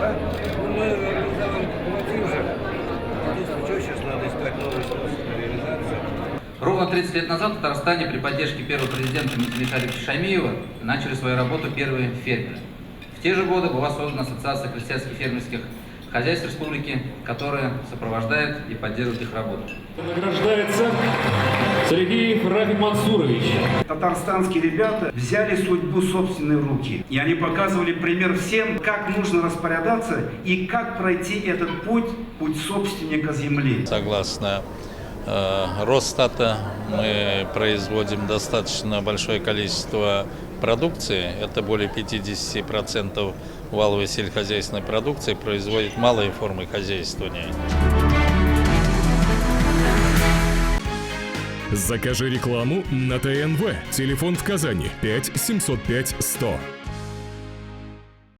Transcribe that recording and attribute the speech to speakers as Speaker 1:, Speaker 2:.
Speaker 1: Да? Ну, мы организовали кооператив же. Единственное, что сейчас надо искать новый способ реализации.
Speaker 2: Ровно 30 лет назад в Татарстане при поддержке первого президента Михаила Шаймиева начали свою работу первые фермеры. В те же годы была создана Ассоциация крестьянских фермерских хозяйств республики, которая сопровождает и поддерживает их работу.
Speaker 3: Награждается Сергей Рафик Мансурович.
Speaker 4: Татарстанские ребята взяли судьбу в собственные руки. И они показывали пример всем, как нужно распорядаться и как пройти этот путь собственника земли.
Speaker 5: Согласно Росстата, мы производим достаточно большое количество продукции. Это более 50% валовой сельскохозяйственной продукции производит малые формы хозяйствования.
Speaker 6: Закажи рекламу на ТНВ. Телефон в Казани 5 705 100.